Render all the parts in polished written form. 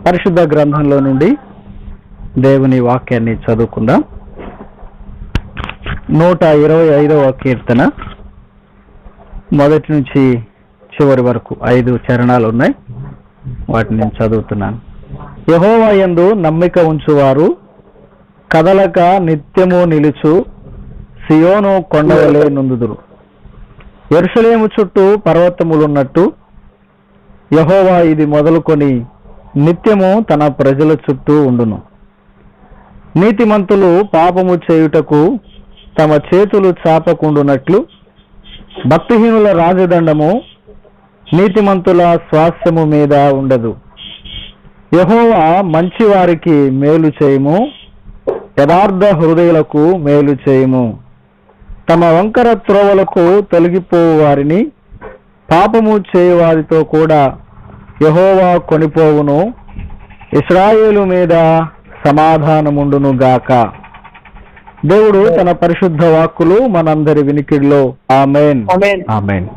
పరిశుద్ధ గ్రంథంలో నుండి దేవుని వాక్యాన్ని చదువుకుందాం. 125వ కీర్తన మొదటి నుంచి చివరి వరకు 5 చరణాలు ఉన్నాయి. వాటిని నేను చదువుతున్నాను. యెహోవా యందు నమ్మిక ఉంచువారు కదలక నిత్యము నిలుచు సియోను కొండవలే నుందుదురు. యెరూషలేము చుట్టూ పర్వతములున్నట్టు యెహోవా ఇది మొదలుకొని నిత్యము తన ప్రజల చుట్టూ ఉండును. నీతిమంతులు పాపము చేయుటకు తమ చేతులు చాపకుండునట్లు భక్తిహీనుల రాజదండము నీతిమంతుల స్వాస్థ్యము మీద ఉండదు. యెహోవా మంచి వారికి మేలు చేయుము, యథార్థ హృదయులకు మేలు చేయుము. తమ వంకర త్రోవలకు తొలగిపోవు వారిని పాపము చేయువారితో కూడా యెహోవా కొనిపోవును. ఇశ్రాయేలు మీద సమాధానముండును గాక. దేవుడు తన పరిశుద్ధ వాక్కులు మనందరి వినికిడిలో ఆమేన్ ఆమేన్.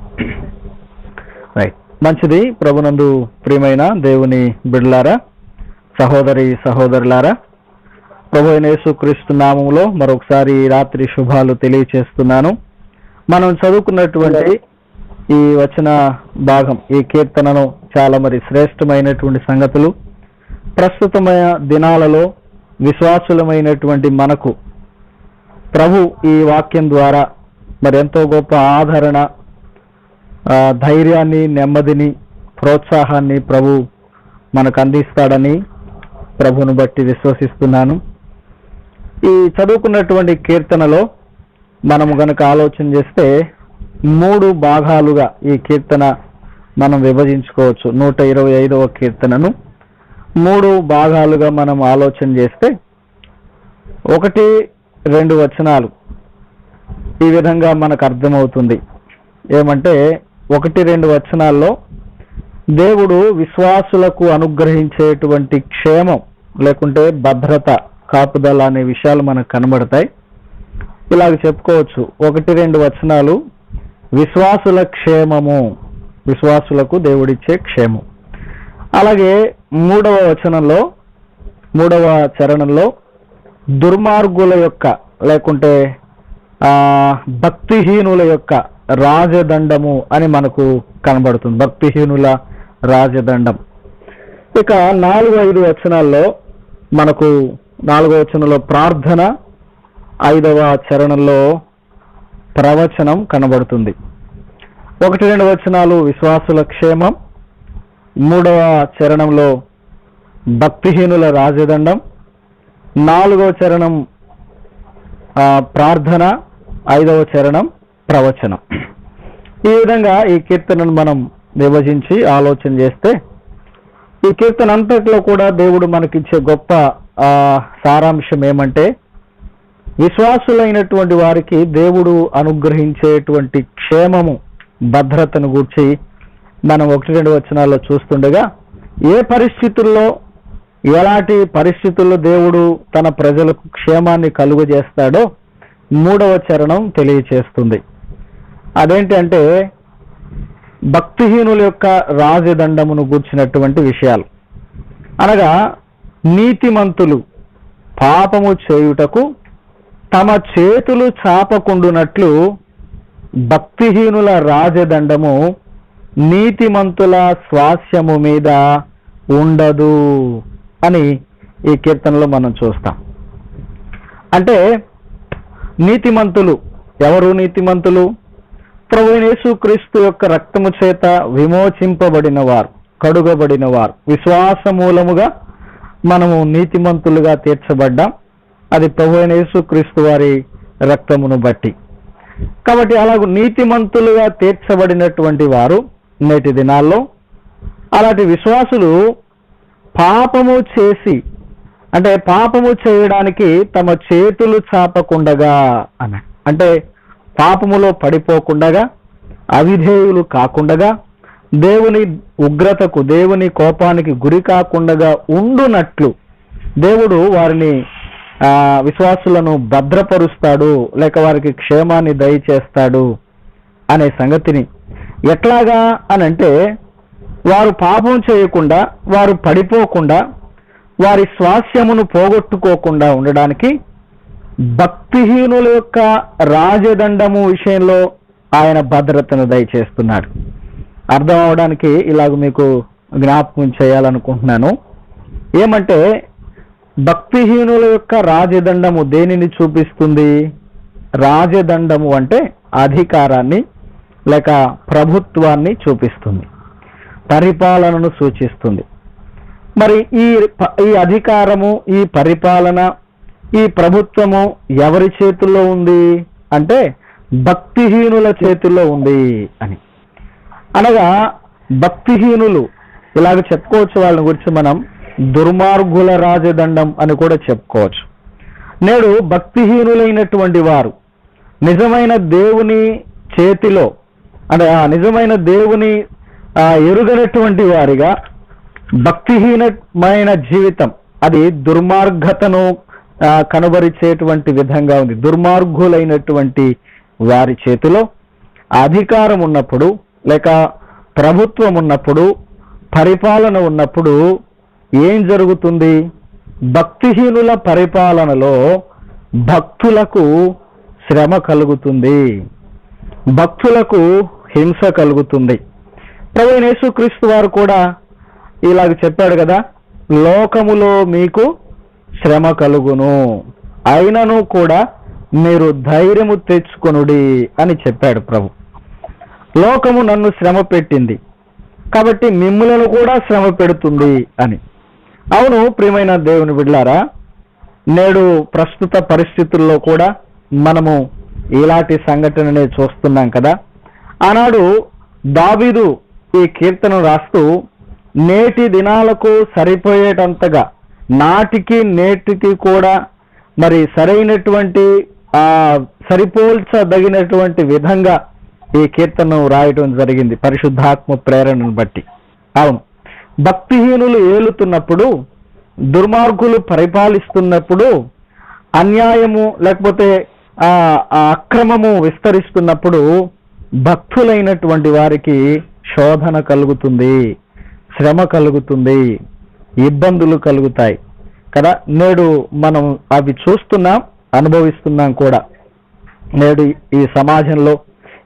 రైట్, మంచిది. ప్రభునందు ప్రియమైన దేవుని బిడ్డలారా, సహోదరి సహోదరులారా, ప్రభు అయిన యేసుక్రీస్తు నామములో మరొకసారి రాత్రి శుభాలు తెలియచేస్తున్నాను. మనం చదువుకున్నటువంటి ఈ వచన భాగం, ఈ కీర్తనను చాలా శ్రేష్టమైనటువంటి సంగతులు ప్రస్తుతమైన దినాలలో విశ్వాసులమైనటువంటి మనకు ప్రభు ఈ వాక్యం ద్వారా ఎంతో గొప్ప ఆదరణ, ధైర్యాన్ని, నెమ్మదిని, ప్రోత్సాహాన్ని ప్రభు మనకు అందిస్తాడని ప్రభును బట్టి విశ్వసిస్తున్నాను. ఈ చదువుకున్నటువంటి కీర్తనలో మనము గనక ఆలోచన చేస్తే 3 భాగాలుగా ఈ కీర్తన మనం విభజించుకోవచ్చు. 125వ కీర్తనను 3 భాగాలుగా మనం ఆలోచన చేస్తే 1-2 వచనాలు ఈ విధంగా మనకు అర్థమవుతుంది. ఏమంటే 1-2 వచనాల్లో దేవుడు విశ్వాసులకు అనుగ్రహించేటువంటి క్షేమం లేకుంటే భద్రత, కాపుదల అనే విషయాలు మనకు కనబడతాయి. ఇలాగ చెప్పుకోవచ్చు. 1-2 వచనాలు విశ్వాసుల క్షేమము, విశ్వాసులకు దేవుడిచ్చే క్షేమం. అలాగే 3వ వచనంలో 3వ చరణంలో దుర్మార్గుల యొక్క లేకుంటే భక్తిహీనుల యొక్క రాజదండము అని మనకు కనబడుతుంది. భక్తిహీనుల రాజదండం. ఇక 4-5 వచనాల్లో మనకు 4వ వచనంలో ప్రార్థన, 5వ చరణంలో ప్రవచనం కనబడుతుంది. 1-2 వచనాలు విశ్వాసుల క్షేమం, 3వ చరణంలో భక్తిహీనుల రాజదండం, 4వ చరణం ప్రార్థన, 5వ చరణం ప్రవచనం. ఈ విధంగా ఈ కీర్తనను మనం విభజించి ఆలోచన చేస్తే ఈ కీర్తన అంతట్లో కూడా దేవుడు మనకిచ్చే గొప్ప సారాంశం ఏమంటే విశ్వాసులైనటువంటి వారికి దేవుడు అనుగ్రహించేటువంటి క్షేమము, భద్రతను గూర్చి మనం 1-2 వచనాల్లో చూస్తుండగా ఏ పరిస్థితుల్లో, ఎలాంటి పరిస్థితుల్లో దేవుడు తన ప్రజలకు క్షేమాన్ని కలుగజేస్తాడో 3వ చరణం తెలియచేస్తుంది. అదేంటి అంటే భక్తిహీనుల యొక్క రాజదండమును గూర్చినటువంటి విషయాలు. అనగా నీతిమంతులు పాపము చేయుటకు తమ చేతులు చాపకుండునట్లు భక్తిహీనుల రాజదండము నీతిమంతుల స్వాస్యము మీద ఉండదు అని ఈ కీర్తనలో మనం చూస్తాం. అంటే నీతిమంతులు ఎవరు? నీతిమంతులు ప్రభువైన యేసుక్రీస్తు యొక్క రక్తము చేత విమోచింపబడిన వారు, కడుగబడిన వారు. విశ్వాస మూలముగా మనము నీతిమంతులుగా తీర్చబడ్డాం. అది ప్రభువైన యేసుక్రీస్తు వారి రక్తమును బట్టి. కాబట్టి అలాగ నీతిమంతులుగా తీర్చబడినటువంటి వారు నేటి దినాల్లో అలాంటి విశ్వాసులు పాపము చేసి, అంటే పాపము చేయడానికి తమ చేతులు చాపకుండగా అంటే పాపములో పడిపోకుండగా, అవిధేయులు కాకుండగా, దేవుని ఉగ్రతకు, దేవుని కోపానికి గురి కాకుండా ఉండునట్లు దేవుడు వారిని విశ్వాసులను భద్రపరుస్తాడు, లేక వారికి క్షేమాన్ని దయచేస్తాడు అనే సంగతిని ఎట్లాగా అనంటే వారు పాపం చేయకుండా, వారు పడిపోకుండా, వారి స్వాస్యమును పోగొట్టుకోకుండా ఉండడానికి భక్తిహీనుల యొక్క రాజదండము విషయంలో ఆయన భద్రతను దయచేస్తున్నాడు. అర్థం అవడానికి ఇలాగ మీకు జ్ఞాపకం చేయాలనుకుంటున్నాను. ఏమంటే భక్తిహీనుల యొక్క రాజదండము దేనిని చూపిస్తుంది? రాజదండము అంటే అధికారాన్ని లేక ప్రభుత్వాన్ని చూపిస్తుంది, పరిపాలనను సూచిస్తుంది. మరి ఈ అధికారము, ఈ పరిపాలన, ఈ ప్రభుత్వము ఎవరి చేతుల్లో ఉంది అంటే భక్తిహీనుల చేతుల్లో ఉంది అని. అనగా భక్తిహీనులు, ఇలాగ చెప్పుకోవచ్చు వాళ్ళని గురించి మనం దుర్మార్గుల రాజదండం అని కూడా చెప్పుకోవచ్చు. నేడు భక్తిహీనులైనటువంటి వారు నిజమైన దేవుని చేతిలో అంటే నిజమైన దేవుని ఎరుగనటువంటి వారిగా భక్తిహీనమైన జీవితం అది దుర్మార్గతను కనబరిచేటువంటి విధంగా ఉంది. దుర్మార్గులైనటువంటి వారి చేతిలో అధికారం ఉన్నప్పుడు లేక ప్రభుత్వం ఉన్నప్పుడు, పరిపాలన ఉన్నప్పుడు ఏం జరుగుతుంది? భక్తిహీనుల పరిపాలనలో భక్తులకు శ్రమ కలుగుతుంది, భక్తులకు హింస కలుగుతుంది. ప్రభువైన యేసుక్రీస్తు వారు కూడా ఇలాగ చెప్పాడు కదా, లోకములో మీకు శ్రమ కలుగును, అయినను కూడా మీరు ధైర్యము తెచ్చుకొనుడి అని చెప్పాడు ప్రభు. లోకము నన్ను శ్రమ పెట్టింది కాబట్టి మిమ్ములను కూడా శ్రమ పెడుతుంది అని. అవును ప్రియమైన దేవుని బిడ్డలారా, నేడు ప్రస్తుత పరిస్థితుల్లో కూడా మనము ఇలాంటి సంఘటననే చూస్తున్నాం కదా. ఆనాడు దావీదు ఈ కీర్తన రాస్తూ నేటి దినాలకు సరిపోయేటంతగా, నాటికి నేటికి కూడా మరి సరైనటువంటి సరిపోల్చదగినటువంటి విధంగా ఈ కీర్తనను రాయటం జరిగింది పరిశుద్ధాత్మ ప్రేరణను బట్టి. అవును, భక్తిహీనులు ఏలుతున్నప్పుడు, దుర్మార్గులు పరిపాలిస్తున్నప్పుడు, అన్యాయము లేకపోతే అక్రమము విస్తరిస్తున్నప్పుడు భక్తులైనటువంటి వారికి శోధన కలుగుతుంది, శ్రమ కలుగుతుంది, ఇబ్బందులు కలుగుతాయి కదా. నేడు మనం అవి చూస్తున్నాం, అనుభవిస్తున్నాం కూడా. నేడు ఈ సమాజంలో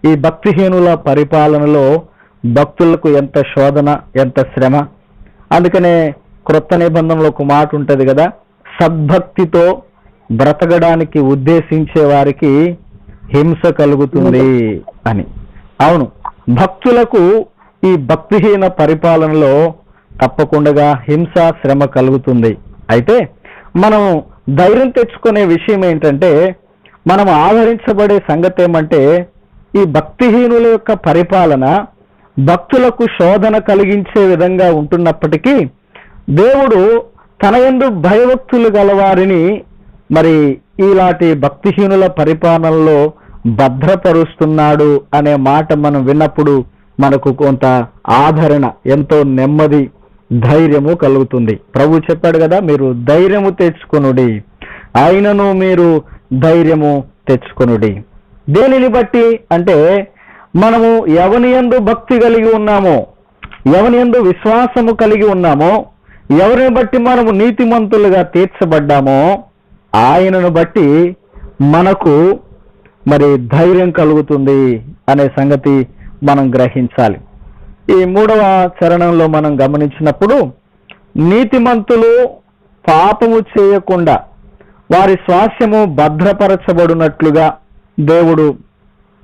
ఈ భక్తిహీనుల పరిపాలనలో భక్తులకు ఎంత శోధన, ఎంత శ్రమ. అందుకనే క్రొత్త నిబంధనలో ఒక మాట ఉంటుంది కదా, సద్భక్తితో బ్రతకడానికి ఉద్దేశించే వారికి హింస కలుగుతుంది అని. అవును, భక్తులకు ఈ భక్తిహీన పరిపాలనలో తప్పకుండా హింస, శ్రమ కలుగుతుంది. అయితే మనం ధైర్యం తెచ్చుకునే విషయం ఏంటంటే, మనం ఆదరించబడే సంగతి ఏమంటే, ఈ భక్తిహీనుల యొక్క పరిపాలన భక్తులకు శోధన కలిగించే విధంగా ఉంటున్నప్పటికీ దేవుడు తన యందు భయభక్తులు గలవారిని మరి ఇలాంటి భక్తిహీనుల పరిపాలనలో భద్రపరుస్తున్నాడు అనే మాట మనం విన్నప్పుడు మనకు కొంత ఆదరణ, ఎంతో నెమ్మది, ధైర్యము కలుగుతుంది. ప్రభు చెప్పాడు కదా, మీరు ధైర్యము తెచ్చుకొనుడి, అయినను మీరు ధైర్యము తెచ్చుకొనుడి. దేనిని బట్టి అంటే, మనము ఎవని యందు భక్తి కలిగి ఉన్నామో, ఎవని యందు విశ్వాసము కలిగి ఉన్నామో, ఎవరిని బట్టి మనము నీతిమంతులుగా తీర్చబడ్డామో ఆయనను బట్టి మనకు మరి ధైర్యం కలుగుతుంది అనే సంగతి మనం గ్రహించాలి. ఈ 3వ చరణంలో మనం గమనించినప్పుడు, నీతిమంతులు పాపము చేయకుండా వారి స్వాస్యము భద్రపరచబడినట్లుగా దేవుడు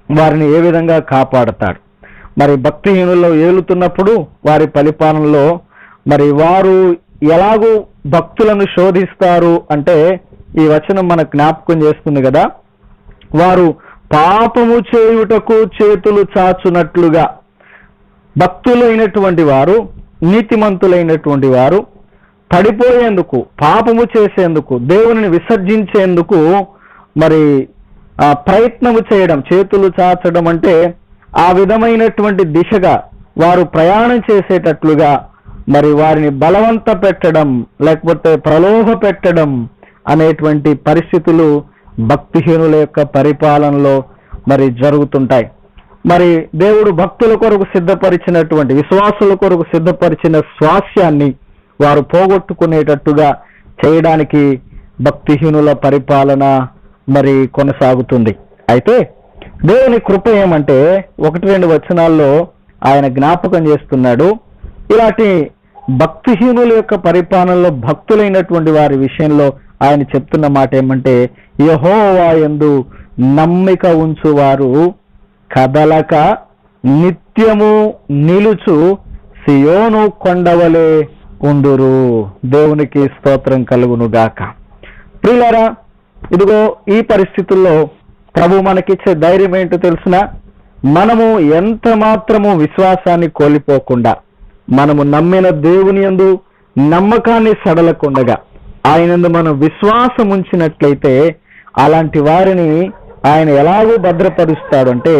వారిని ఏ విధంగా కాపాడతాడు. మరి భక్తిహీనుల్లో ఏలుతున్నప్పుడు వారి పరిపాలనలో మరి వారు ఎలాగూ భక్తులను శోధిస్తారు అంటే, ఈ వచనం మన జ్ఞాపకం చేస్తుంది కదా, వారు పాపము చేయుటకు చేతులు చాచునట్లుగా. భక్తులైనటువంటి వారు, నీతిమంతులైనటువంటి వారు పడిపోయేందుకు, పాపము చేసేందుకు, దేవుని విసర్జించేందుకు మరి ప్రయత్నము చేయడం, చేతులు చాచడం అంటే ఆ విధమైనటువంటి దిశగా వారు ప్రయాణం చేసేటట్లుగా మరి వారిని బలవంత పెట్టడం లేకపోతే ప్రలోభ పెట్టడం అనేటువంటి పరిస్థితులు భక్తిహీనుల యొక్క పరిపాలనలో మరి జరుగుతుంటాయి. మరి దేవుడు భక్తుల కొరకు సిద్ధపరిచినటువంటి, విశ్వాసుల కొరకు సిద్ధపరిచిన స్వాస్యాన్ని వారు పోగొట్టుకునేటట్టుగా చేయడానికి భక్తిహీనుల పరిపాలన మరి కొనసాగుతుంది. అయితే దేవుని కృప ఏమంటే 1-2 వచనాల్లో ఆయన జ్ఞాపకం చేస్తున్నాడు. ఇలాంటి భక్తిహీనుల యొక్క పరిపాలనలో భక్తులైనటువంటి వారి విషయంలో ఆయన చెప్తున్న మాట ఏమంటే, యెహోవా యందు నమ్మిక ఉంచువారు కదలక నిత్యము నిలుచు సియోను కొండవలే ఉండురు. దేవునికి స్తోత్రం కలుగును గాక. ప్రియులారా, ఇదిగో ఈ పరిస్థితుల్లో ప్రభు మనకిచ్చే ధైర్యం ఏంటో తెలుసునా? మనము ఎంత మాత్రము విశ్వాసాన్ని కోల్పోకుండా, మనము నమ్మిన దేవుని యందు నమ్మకాన్ని సడలకుండగా ఆయనందు మనం విశ్వాసం ఉంచినట్లయితే అలాంటి వారిని ఆయన ఎలాగో భద్రపరుస్తాడు అంటే,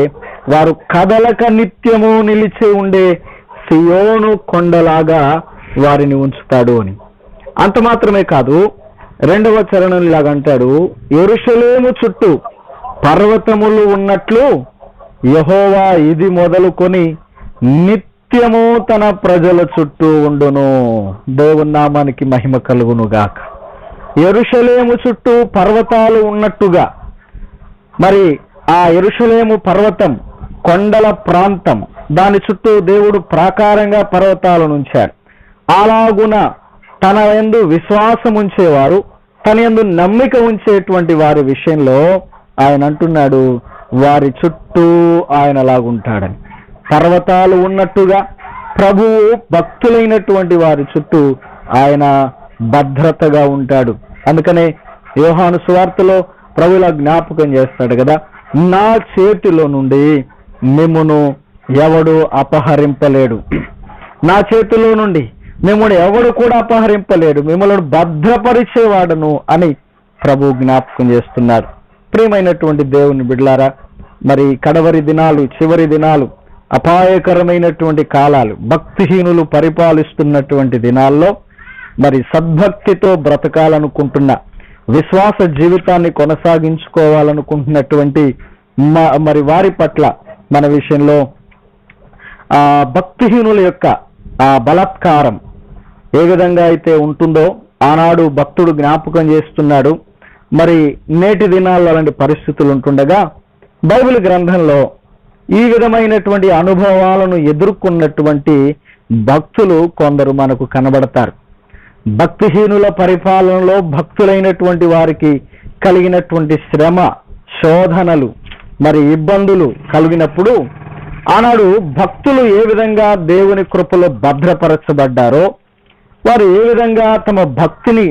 వారు కదలక నిత్యము నిలిచి ఉండే సియోను కొండలాగా వారిని ఉంచుతాడు అని. అంత మాత్రమే కాదు, 2వ చరణం లాగా అంటాడు, యెరూషలేము చుట్టూ పర్వతములు ఉన్నట్లు యెహోవా ఇది మొదలుకొని నిత్యము తన ప్రజల చుట్టూ ఉండును. దేవుని నామానికి మహిమ కలుగును గాక. యెరూషలేము చుట్టూ పర్వతాలు ఉన్నట్టుగా, మరి ఆ యెరూషలేము పర్వతం కొండల ప్రాంతం, దాని చుట్టూ దేవుడు ప్రాకారంగా పర్వతాలను ఉంచాడు. అలాగున తన యందు విశ్వాసం ఉంచేవారు, తన యందు నమ్మిక ఉంచేటువంటి వారి విషయంలో ఆయన అంటున్నాడు, వారి చుట్టూ ఆయన లాగుంటాడని. పర్వతాలు ఉన్నట్టుగా ప్రభువు భక్తులైనటువంటి వారి చుట్టూ ఆయన భద్రతగా ఉంటాడు. అందుకనే యోహాను సువార్తలో ప్రభువులా జ్ఞాపకం చేస్తాడు కదా, నా చేతిలో నుండి మిమ్మును ఎవడు అపహరింపలేడు, నా చేతిలో నుండి మిమ్మల్ని ఎవడు కూడా అపహరింపలేడు, మిమ్మల్ని భద్రపరిచేవాడను అని ప్రభు జ్ఞాపకం చేస్తున్నారు. ప్రియమైనటువంటి దేవుని బిడ్డలారా, మరి కడవరి దినాలు, చివరి దినాలు, అపాయకరమైనటువంటి కాలాలు, భక్తిహీనులు పరిపాలిస్తున్నటువంటి దినాల్లో మరి సద్భక్తితో బ్రతకాలనుకుంటున్న, విశ్వాస జీవితాన్ని కొనసాగించుకోవాలనుకుంటున్నటువంటి మరి వారి పట్ల మన విషయంలో భక్తిహీనుల యొక్క బలాత్కారం ఏ విధంగా అయితే ఉంటుందో ఆనాడు భక్తుడు జ్ఞాపకం చేస్తున్నాడు. మరి నేటి దినాల్లో అలాంటి పరిస్థితులు ఉంటుండగా బైబిల్ గ్రంథంలో ఈ విధమైనటువంటి అనుభవాలను ఎదుర్కొన్నటువంటి భక్తులు కొందరు మనకు కనబడతారు. భక్తిహీనుల పరిపాలనలో భక్తులైనటువంటి వారికి కలిగినటువంటి శ్రమ, శోధనలు, మరి ఇబ్బందులు కలిగినప్పుడు ఆనాడు భక్తులు ఏ విధంగా దేవుని కృపలో భద్రపరచబడ్డారో, వారు ఏ విధంగా తమ భక్తిని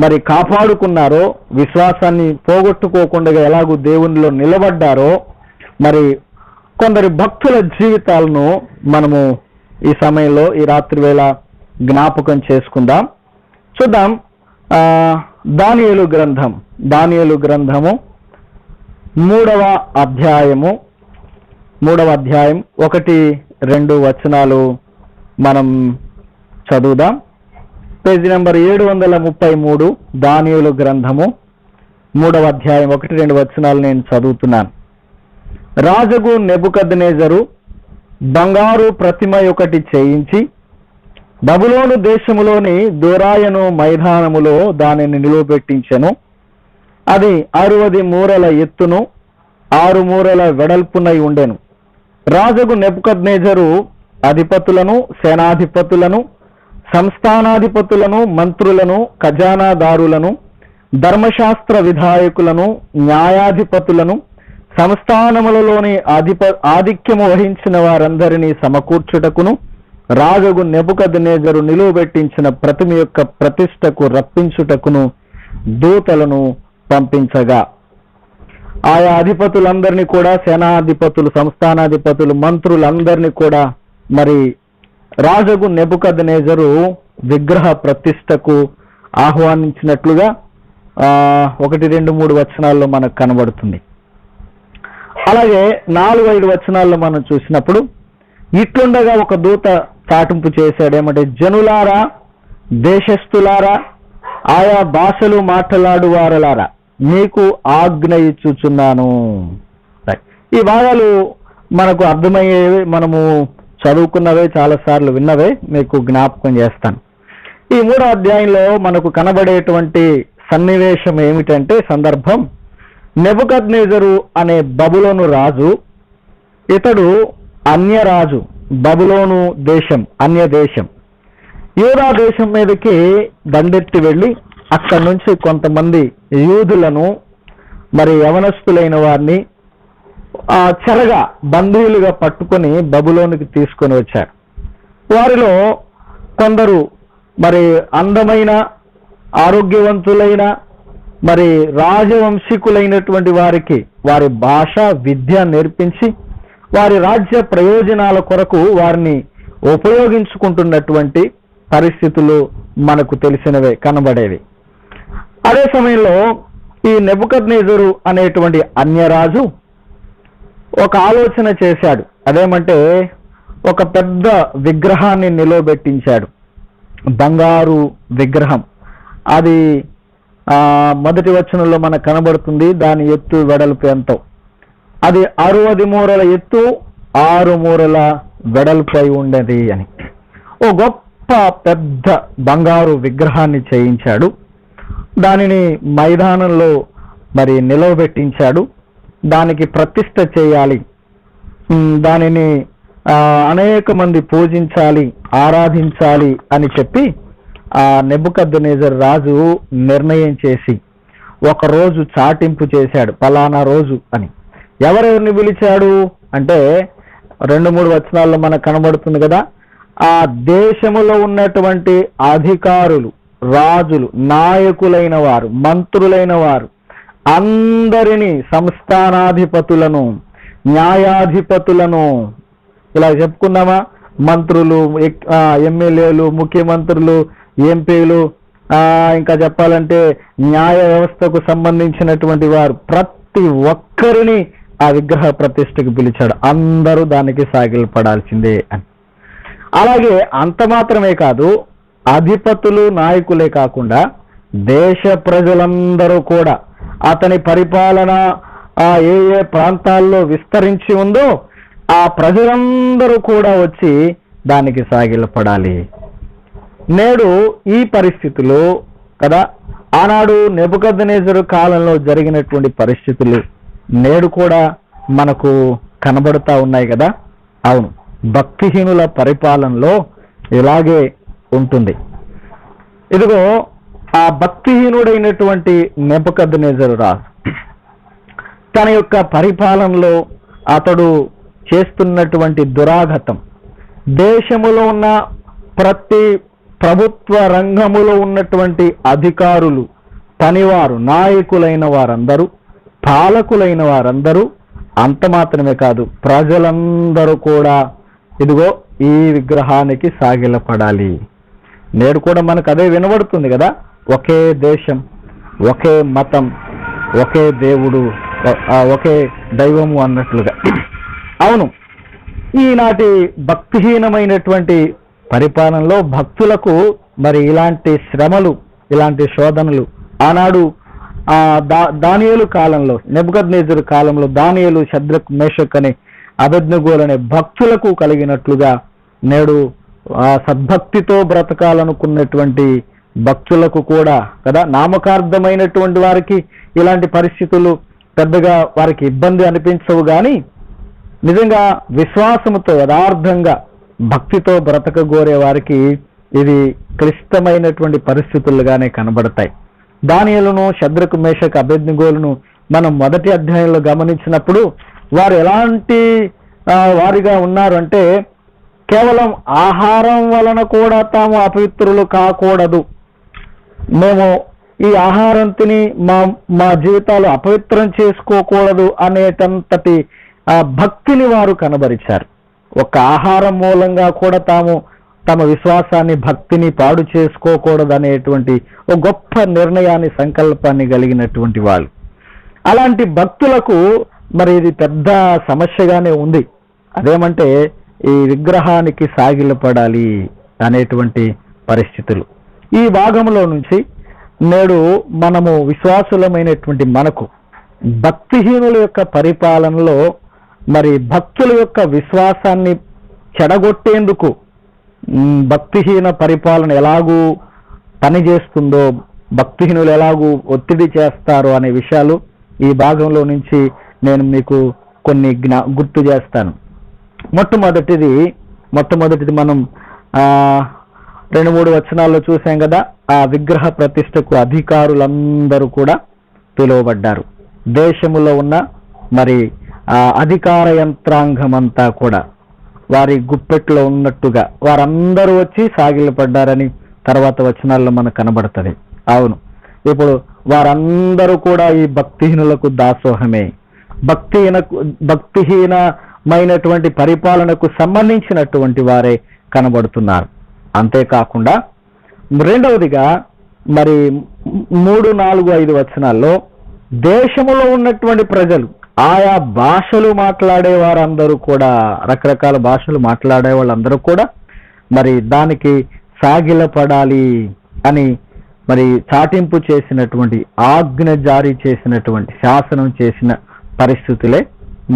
మరి కాపాడుకున్నారో, విశ్వాసాన్ని పోగొట్టుకోకుండా ఎలాగూ దేవునిలో నిలబడ్డారో, మరి కొందరి భక్తుల జీవితాలను మనము ఈ సమయంలో, ఈ రాత్రి వేళ జ్ఞాపకం చేసుకుందాం. చూద్దాం. దానియేలు గ్రంథము 3వ అధ్యాయం 1-2 వచనాలు మనం చదువుదాం. పేజీ నెంబర్ 733, దానియేలు గ్రంథము 3వ అధ్యాయం 1-2 వచనాలు నేను చదువుతున్నాను. రాజుగు నెబుకద్నెజరు బంగారు ప్రతిమ ఒకటి చేయించి బబులోను దేశములోని దోరాయను మైదానములో దానిని నిలువబెట్టించెను. అది 60 మూరల ఎత్తును 6 మూరల వెడల్పునై ఉండెను. రాజుగు నెబుకద్నెజరు అధిపతులను, సేనాధిపతులను, సంస్థానాధిపతులను, మంత్రులను, ఖజానాదారులను, ధర్మశాస్త్ర విధాయకులను, న్యాయాధిపతులను, సంస్థానములలోని ఆధిక్యము వహించిన వారందరినీ సమకూర్చుటకును రాజుగు నెబుకద్నెజరు నిలువబెట్టించిన ప్రతిమ యొక్క ప్రతిష్టకు రప్పించుటకును దూతలను పంపించగా, ఆయా అధిపతులందరినీ కూడా, సేనాధిపతులు, సంస్థానాధిపతులు, మంత్రులందరినీ కూడా మరి రాజుగు నెబుకద్నెజరు విగ్రహ ప్రతిష్టకు ఆహ్వానించినట్లుగా 1, 2, 3 వచనాల్లో మనకు కనబడుతుంది. అలాగే 4, 5 వచనాల్లో మనం చూసినప్పుడు ఇట్లుండగా ఒక దూత చాటింపు చేశాడు. ఏమంటే, జనులారా, దేశస్థులారా, ఆయా భాషలు మాట్లాడు వారలారా, మీకు ఆజ్ఞ ఇచ్చుచున్నాను. ఈ భాగాలు మనకు అర్థమయ్యేవి, మనము చదువుకున్నవే, చాలాసార్లు విన్నవే, మీకు జ్ఞాపకం చేస్తాను. ఈ 3వ అధ్యాయంలో మనకు కనబడేటువంటి సన్నివేశం ఏమిటంటే, సందర్భం, నెబుకద్నెజరు అనే బబులోను రాజు, ఇతడు అన్యరాజు, బబులోను దేశం అన్య దేశం, యూదా దేశం మీదకి దండెత్తి వెళ్ళి అక్కడి నుంచి కొంతమంది యూదులను, మరి యవనస్తులైన వారిని చెరగా బందీలుగా పట్టుకొని బబులోనికి తీసుకొని వచ్చారు. వారిలో కొందరు మరి అందమైన, ఆరోగ్యవంతులైన, మరి రాజవంశీకులైనటువంటి వారికి వారి భాష, విద్య నేర్పించి వారి రాజ్య ప్రయోజనాల కొరకు వారిని ఉపయోగించుకుంటున్నటువంటి పరిస్థితులు మనకు తెలిసినవే, కనబడేవి. అదే సమయంలో ఈ నెబుకద్నెజరు అనేటువంటి అన్యరాజు ఒక ఆలోచన చేశాడు. అదేమంటే, ఒక పెద్ద విగ్రహాన్ని నిలవబెట్టించాడు, బంగారు విగ్రహం. అది మొదటి వచనంలో మనకు కనబడుతుంది. దాని ఎత్తు వెడల్పు ఎంతో, అది 60 మూరల ఎత్తు, 6 మూరల వెడల్పు అయి ఉండేది అని. ఓ గొప్ప పెద్ద బంగారు విగ్రహాన్ని చేయించాడు. దానిని మైదానంలో మరి నిలవబెట్టించాడు. దానికి ప్రతిష్ఠ చేయాలి, దానిని అనేక మంది పూజించాలి, ఆరాధించాలి అని చెప్పి ఆ నెబుకద్నెజరు రాజు నిర్ణయం చేసి ఒక రోజు చాటింపు చేశాడు, పలానా రోజు అని. ఎవరెవరిని పిలిచాడు అంటే, 2-3 వచనాల్లో మనకు కనబడుతుంది కదా, ఆ దేశములో ఉన్నటువంటి అధికారులు, రాజులు, నాయకులైన వారు, మంత్రులైన వారు అందరినీ, సంస్థానాధిపతులను, న్యాయాధిపతులను, ఇలా చెప్పుకుందామా, మంత్రులు, ఎమ్మెల్యేలు, ముఖ్యమంత్రులు, ఎంపీలు, ఇంకా చెప్పాలంటే న్యాయ వ్యవస్థకు సంబంధించినటువంటి వారు, ప్రతి ఒక్కరిని ఆ విగ్రహ ప్రతిష్టకు పిలిచాడు. అందరూ దానికి సాగిలపడాల్సిందే అని. అలాగే అంత మాత్రమే కాదు, అధిపతులు, నాయకులే కాకుండా దేశ ప్రజలందరూ కూడా అతని పరిపాలన ఏ ఏ ప్రాంతాల్లో విస్తరించి ఉందో ఆ ప్రజలందరూ కూడా వచ్చి దానికి సాగిలపడాలి. నేడు ఈ పరిస్థితులు కదా, ఆనాడు నెబుకద్నెజరు కాలంలో జరిగినటువంటి పరిస్థితులు నేడు కూడా మనకు కనబడుతూ ఉన్నాయి కదా. అవును, భక్తిహీనుల పరిపాలనలో ఇలాగే ఉంటుంది. ఇదిగో ఆ భక్తిహీనుడైనటువంటి నెబుకద్నెజరు రాజు తన యొక్క పరిపాలనలో అతడు చేస్తున్నటువంటి దురాఘాతం, దేశములో ఉన్న ప్రతి ప్రభుత్వ రంగములో ఉన్నటువంటి అధికారులు, పనివారు, నాయకులైన వారందరూ, పాలకులైన వారందరూ, అంత మాత్రమే కాదు ప్రజలందరూ కూడా ఇదిగో ఈ విగ్రహానికి సాగిలపడాలి. నేడు కూడా మనకు అదే వినబడుతుంది కదా, ఒకే దేశం, ఒకే మతం, ఒకే దేవుడు, ఒకే దైవము అన్నట్లుగా. అవును, ఈనాటి భక్తిహీనమైనటువంటి పరిపాలనలో భక్తులకు మరి ఇలాంటి శ్రమలు, ఇలాంటి శోధనలు ఆనాడు దానియేలు కాలంలో, నెబుకద్నెజరు కాలంలో దానియేలు, షద్రక్, మేషక్ అనే, అబేద్నెగోలు అనే భక్తులకు కలిగినట్లుగా నేడు సద్భక్తితో బ్రతకాలనుకున్నటువంటి భక్తులకు కూడా కదా, నామకార్థమైనటువంటి వారికి ఇలాంటి పరిస్థితులు పెద్దగా వారికి ఇబ్బంది అనిపించవు. కానీ నిజంగా విశ్వాసముతో, యథార్థంగా భక్తితో బ్రతకగోరే వారికి ఇది క్లిష్టమైనటువంటి పరిస్థితులుగానే కనబడతాయి. దానియేలును, షద్రకు, మేషక్, అబేద్నెగోలను మనం మొదటి అధ్యాయంలో గమనించినప్పుడు వారు ఎలాంటి వారిగా ఉన్నారు అంటే, కేవలం ఆహారం వలన కూడా తాము అపవిత్రులు కాకూడదు, మేము ఈ ఆహారం తిని మా జీవితాలు అపవిత్రం చేసుకోకూడదు అనేటంతటి భక్తిని వారు కనబరిచారు. ఒక ఆహారం మూలంగా కూడా తమ విశ్వాసాన్ని, భక్తిని పాడు చేసుకోకూడదు అనేటువంటి ఒక గొప్ప నిర్ణయాన్ని, సంకల్పాన్ని కలిగినటువంటి వాళ్ళు. అలాంటి భక్తులకు మరి ఇది పెద్ద సమస్యగానే ఉంది. అదేమంటే ఈ విగ్రహానికి సాగిలపడాలి అనేటువంటి పరిస్థితులు. ఈ భాగంలో నుంచి నేడు మనము విశ్వాసులమైనటువంటి మనకు భక్తిహీనుల యొక్క పరిపాలనలో మరి భక్తుల యొక్క విశ్వాసాన్ని చెడగొట్టేందుకు, భక్తిహీన పరిపాలన ఎలాగూ పని చేస్తుందో, భక్తిహీనులు ఎలాగూ ఒత్తిడి చేస్తారో అనే విషయాలు ఈ భాగంలో నుంచి నేను మీకు కొన్ని గుర్తు చేస్తాను. మొట్టమొదటిది మనం 2-3 వచనాల్లో చూసాం కదా. ఆ విగ్రహ ప్రతిష్టకు అధికారులందరూ కూడా పిలువబడ్డారు. దేశములో ఉన్న మరి అధికార యంత్రాంగం అంతా కూడా వారి గుప్పెట్లో ఉన్నట్టుగా వారందరూ వచ్చి సాగిలపడ్డారని తర్వాత వచనాల్లో మనకు కనబడుతుంది. అవును, ఇప్పుడు వారందరూ కూడా ఈ భక్తిహీనులకు దాసోహమే, భక్తిహీనమైనటువంటి పరిపాలనకు సంబంధించినటువంటి వారే కనబడుతున్నారు. అంతేకాకుండా రెండవదిగా మరి 3, 4, 5 వచనాల్లో దేశంలో ఉన్నటువంటి ప్రజలు, ఆయా భాషలు మాట్లాడే వారందరూ కూడా, రకరకాల భాషలు మాట్లాడే వాళ్ళందరూ కూడా మరి దానికి సాగిలపడాలి అని మరి చాటింపు చేసినటువంటి, ఆజ్ఞ జారీ చేసినటువంటి, శాసనం చేసిన పరిస్థితులే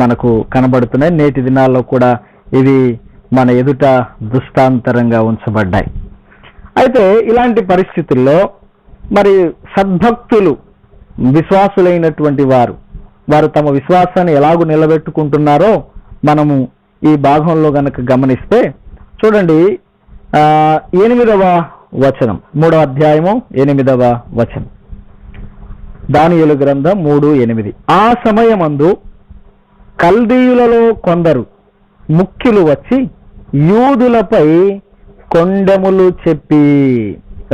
మనకు కనబడుతున్నాయి. నేటి దినాల్లో కూడా ఇవి మన ఎదుట దృష్టాంతరంగా ఉంచబడ్డాయి. అయితే ఇలాంటి పరిస్థితుల్లో మరి సద్భక్తులు, విశ్వాసులైనటువంటి వారు తమ విశ్వాసాన్ని ఎలాగూ నిలబెట్టుకుంటున్నారో మనము ఈ భాగంలో గనక గమనిస్తే చూడండి, 8వ వచనం, 3వ అధ్యాయము 8వ వచనం, దానియేలు గ్రంథం 3:8. ఆ సమయమందు కల్దీయులలో కొందరు ముఖ్యులు వచ్చి యూదులపై కొండెములు చెప్పి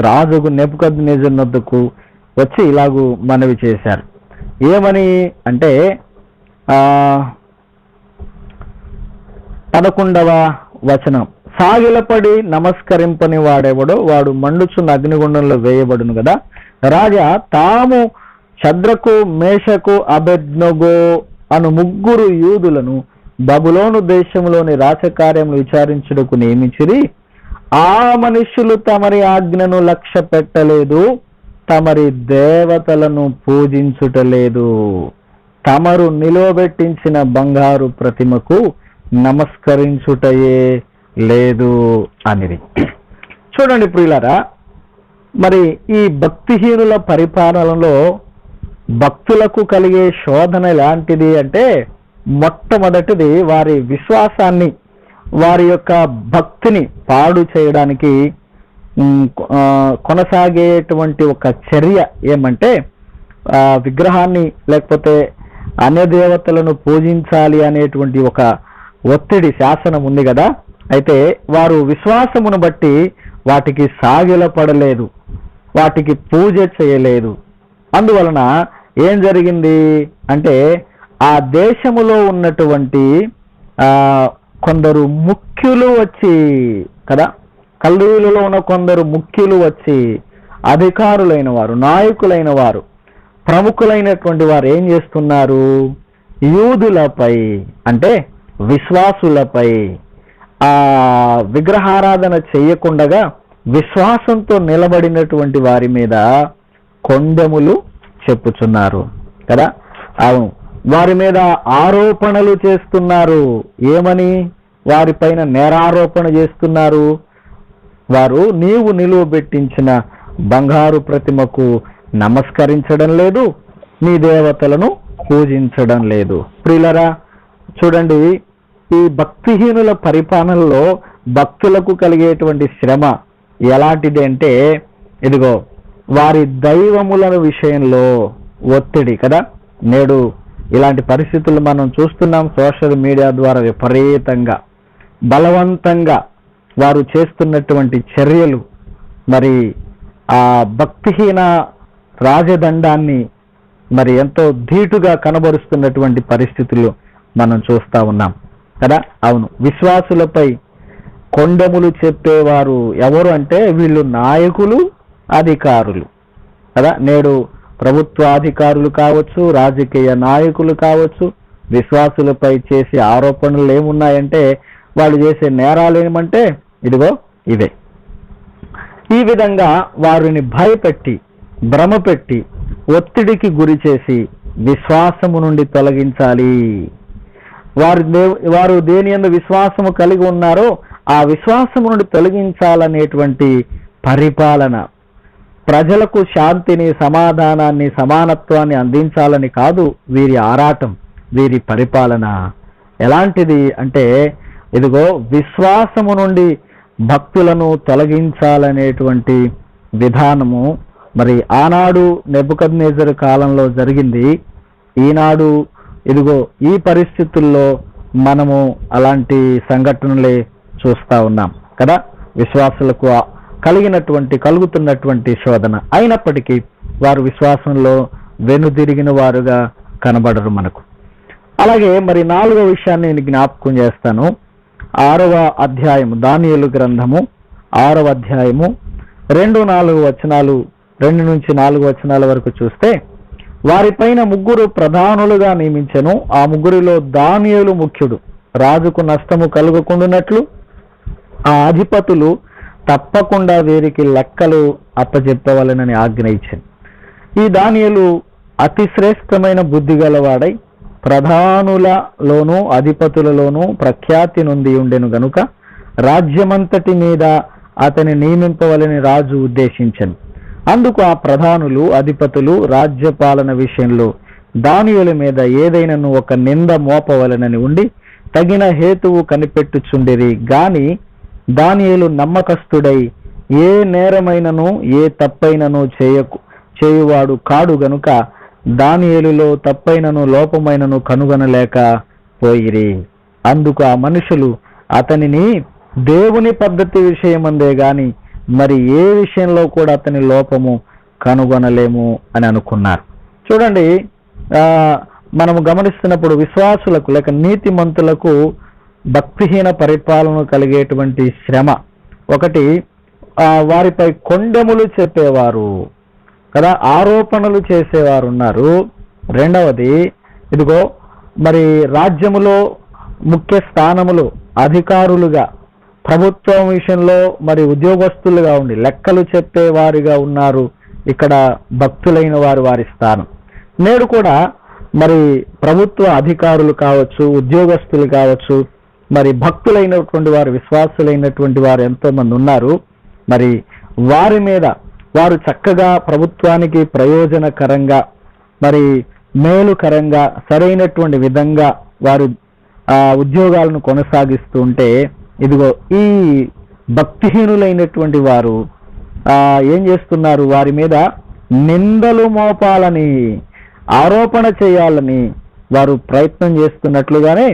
రాజుకు నెబుకద్నెజరు వద్దకు వచ్చి ఇలాగూ మనవి చేశారు. ఏమని అంటే 11వ వచనం, సాగిలపడి నమస్కరింపని వాడెవడో వాడు మండుచున్న అగ్నిగుండంలో వేయబడును కదా. రాజా తాము షద్రకు, మేషకు, అబేద్నెగో అను 3 యూదులను బబులోను దేశంలోని రాజకార్యములు విచారించుటకు నియమించిరి. ఆ మనుష్యులు తమరి ఆజ్ఞను లక్ష్య పెట్టలేదు, తమరి దేవతలను పూజించుటలేదు, తమరు నిలువబెట్టించిన బంగారు ప్రతిమకు నమస్కరించుటయే లేదు అనిది. చూడండి ప్రియులారా, మరి ఈ భక్తిహీనుల పరిపాలనలో భక్తులకు కలిగే శోధన ఎలాంటిది అంటే, మొట్టమొదటిది వారి విశ్వాసాన్ని, వారి యొక్క భక్తిని పాడు చేయడానికి కొనసాగేటువంటి ఒక చర్య ఏమంటే, విగ్రహాన్ని లేకపోతే అన్య దేవతలను పూజించాలి అనేటువంటి ఒక ఒత్తిడి, శాసనం ఉంది కదా. అయితే వారు విశ్వాసమును బట్టి వాటికి సాగిలపడలేదు, వాటికి పూజ చేయలేదు. అందువలన ఏం జరిగింది అంటే, ఆ దేశములో ఉన్నటువంటి కొందరు ముఖ్యులు వచ్చి కదా, కల్దీయులలో ఉన్న కొందరు ముఖ్యులు వచ్చి, అధికారులైన వారు, నాయకులైన వారు, ప్రముఖులైనటువంటి వారు ఏం చేస్తున్నారు, యూదులపై అంటే విశ్వాసులపై ఆ విగ్రహారాధన చేయకుండా విశ్వాసంతో నిలబడినటువంటి వారి మీద కొండెములు చెప్పుచున్నారు కదా. అవును, వారి మీద ఆరోపణలు చేస్తున్నారు. ఏమని? వారిపైన నేరారోపణ చేస్తున్నారు. వారు నీవు నిలువబెట్టించిన బంగారు ప్రతిమకు నమస్కరించడం లేదు, నీ దేవతలను పూజించడం లేదు. ప్రియులరా, చూడండి, ఈ భక్తిహీనుల పరిపాలనలో భక్తులకు కలిగేటువంటి శ్రమ ఎలాంటిది అంటే, ఇదిగో వారి దైవముల విషయంలో ఒత్తిడి కదా. నేడు ఇలాంటి పరిస్థితులు మనం చూస్తున్నాం. సోషల్ మీడియా ద్వారా విపరీతంగా బలవంతంగా వారు చేస్తున్నటువంటి చర్యలు మరి ఆ భక్తిహీన రాజదండాన్ని మరి ఎంతో ధీటుగా కనబరుస్తున్నటువంటి పరిస్థితులు మనం చూస్తా ఉన్నాం కదా. అవును, విశ్వాసులపై కొండెములు చెప్పేవారు ఎవరు అంటే వీళ్ళు నాయకులు, అధికారులు కదా. నేడు ప్రభుత్వాధికారులు కావచ్చు, రాజకీయ నాయకులు కావచ్చు, విశ్వాసులపై చేసే ఆరోపణలు ఏమున్నాయంటే, వాళ్ళు చేసే నేరాలు ఏమంటే ఇదిగో ఇవే. ఈ విధంగా వారిని భయపెట్టి, భ్రమపెట్టి, ఒత్తిడికి గురి చేసి విశ్వాసము నుండి తొలగించాలి. వారు దేని యందు విశ్వాసము కలిగి ఉన్నారో ఆ విశ్వాసము నుండి తొలగించాలనేటువంటి పరిపాలన, ప్రజలకు శాంతిని, సమాధానాన్ని, సమానత్వాన్ని అందించాలని కాదు వీరి ఆరాటం, వీరి పరిపాలన. ఎలాంటిది అంటే ఇదిగో విశ్వాసము నుండి భక్తులను తొలగించాలనేటువంటి విధానము మరి ఆనాడు నెబుకద్నెజరు కాలంలో జరిగింది. ఈనాడు ఇదిగో ఈ పరిస్థితుల్లో మనము అలాంటి సంఘటనలే చూస్తా ఉన్నాం కదా. విశ్వాసులకు కలుగుతున్నటువంటి శోధన అయినప్పటికీ వారు విశ్వాసంలో వెనుదిరిగిన వారుగా కనబడరు మనకు. అలాగే మరి 4వ విషయాన్ని నేను జ్ఞాపకం చేస్తాను. 6వ అధ్యాయము, దానియేలు గ్రంథము 6వ అధ్యాయము 2-4 వచనాలు, 2 నుంచి 4 వచనాల వరకు చూస్తే, వారిపైన 3 ప్రధానులుగా నియమించెను. ఆ 3లో దానియేలు ముఖ్యుడు. రాజుకు నష్టము కలుగకుండానట్లు ఆ అధిపతులు తప్పకుండా వీరికి లెక్కలు అప్పచెప్పవలెనని ఆజ్ఞ ఇచ్చాను. ఈ దానియేలు అతి శ్రేష్టమైన బుద్ధి గలవాడై ప్రధానులలోనూ అధిపతులలోనూ ప్రఖ్యాతి నొంది ఉండెను గనుక రాజ్యమంతటి మీద అతని నియమింపవలని రాజు ఉద్దేశించెను. అందుకు ఆ ప్రధానులు, అధిపతులు రాజ్యపాలన విషయంలో దానియేలు మీద ఏదైనను ఒక నింద మోపవలనని ఉండి తగిన హేతువు కనిపెట్టుచుండిరి. గాని దానియేలు నమ్మకస్తుడై ఏ నేరమైనను ఏ తప్పైనను చేయువాడు కాడు గనుక దానియేలులో తప్పైనను లోపమైనను కనుగొనలేక పోయిరి. అందుకు ఆ మనుషులు అతనిని దేవుని పద్ధతి విషయమందే గాని మరి ఏ విషయంలో కూడా అతని లోపము కనుగొనలేము అని అనుకున్నారు. చూడండి, మనము గమనిస్తున్నప్పుడు విశ్వాసులకు లేక నీతిమంతులకు భక్తిహీన పరిపాలన కలిగేటువంటి శ్రమ ఒకటి, వారిపై కొండెములు చెప్పేవారు కదా, ఆరోపణలు చేసేవారు ఉన్నారు. రెండవది, ఇదిగో మరి రాజ్యములో ముఖ్య స్థానములు అధికారులుగా, ప్రభుత్వం విషయంలో మరి ఉద్యోగస్తులుగా ఉండి లెక్కలు చెప్పేవారిగా ఉన్నారు ఇక్కడ భక్తులైన వారి స్థానం. నేడు కూడా మరి ప్రభుత్వ అధికారులు కావచ్చు, ఉద్యోగస్తులు కావచ్చు, మరి భక్తులైనటువంటి వారు, విశ్వాసులైనటువంటి వారు ఎంతో మంది ఉన్నారు. మరి వారి మీద వారు చక్కగా ప్రభుత్వానికి ప్రయోజనకరంగా, మరి మేలుకరంగా, సరైనటువంటి విధంగా వారు ఉద్యోగాలను కొనసాగిస్తూ ఉంటే, ఇదిగో ఈ భక్తిహీనులైనటువంటి వారు ఏం చేస్తున్నారు? వారి మీద నిందలు మోపాలని, ఆరోపణ చేయాలని వారు ప్రయత్నం చేస్తున్నట్లుగానే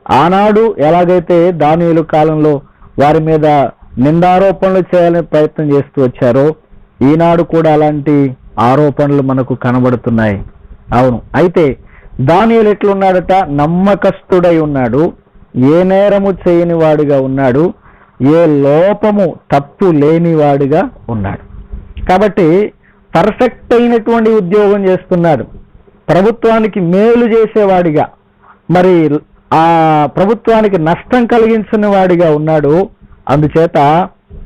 ఆనాడు ఎలాగైతే దానియేలు కాలంలో వారి మీద నిందారోపణలు చేయాలని ప్రయత్నం చేస్తూ వచ్చారో ఈనాడు కూడా అలాంటి ఆరోపణలు మనకు కనబడుతున్నాయి. అవును, అయితే దానియేలు ఎట్లున్నాడట? నమ్మకస్తుడై ఉన్నాడు, ఏ నేరము చేయని వాడిగా ఉన్నాడు, ఏ లోపము తప్పు లేని వాడిగా ఉన్నాడు. కాబట్టి పర్ఫెక్ట్ అయినటువంటి ఉద్యోగం చేస్తున్నాడు, ప్రభుత్వానికి మేలు చేసేవాడిగా, మరి ఆ ప్రభుత్వానికి నష్టం కలిగించిన వాడిగా ఉన్నాడు. అందుచేత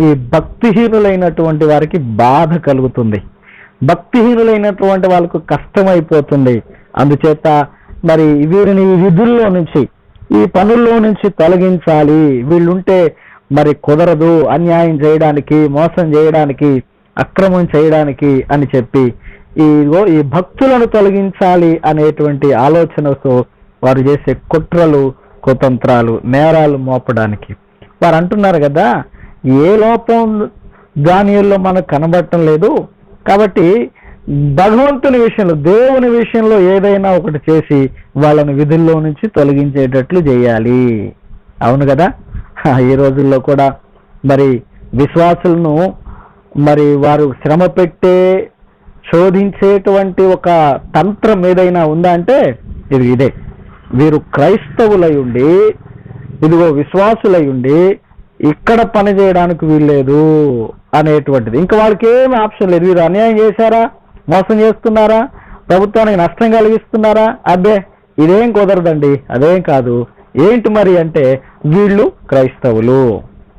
ఈ భక్తిహీనులైనటువంటి వారికి బాధ కలుగుతుంది, భక్తిహీనులైనటువంటి వాళ్ళకు కష్టమైపోతుంది. అందుచేత మరి వీరిని ఈ విధుల్లో నుంచి, ఈ పనుల్లో నుంచి తొలగించాలి, వీళ్ళుంటే మరి కుదరదు అన్యాయం చేయడానికి, మోసం చేయడానికి, అక్రమం చేయడానికి అని చెప్పి ఈ భక్తులను తొలగించాలి అనేటువంటి ఆలోచనతో వారు చేసే కుట్రలు, కుతంత్రాలు, నేరాలు మోపడానికి వారు అంటున్నారు కదా, ఏ లోపం దానియేలులో మనకు కనబడటం లేదు, కాబట్టి భగవంతుని విషయంలో, దేవుని విషయంలో ఏదైనా ఒకటి చేసి వాళ్ళని విధుల్లో నుంచి తొలగించేటట్లు చేయాలి. అవును కదా. ఈ రోజుల్లో కూడా మరి విశ్వాసులను మరి వారు శ్రమ పెట్టే, శోధించేటువంటి ఒక తంత్రం ఏదైనా ఉందా అంటే ఇదే. వీరు క్రైస్తవులై ఉండి, ఇదిగో విశ్వాసులై ఉండి ఇక్కడ పని చేయడానికి వీల్లేదు అనేటువంటిది. ఇంకా వాళ్ళకి ఏమి ఆప్షన్ లేదు. వీరు అన్యాయం చేశారా, మోసం చేస్తున్నారా, ప్రభుత్వానికి నష్టం కలిగిస్తున్నారా, అబ్బే ఇదేం కుదరదండి, అదేం కాదు. ఏంటి మరి అంటే వీళ్ళు క్రైస్తవులు,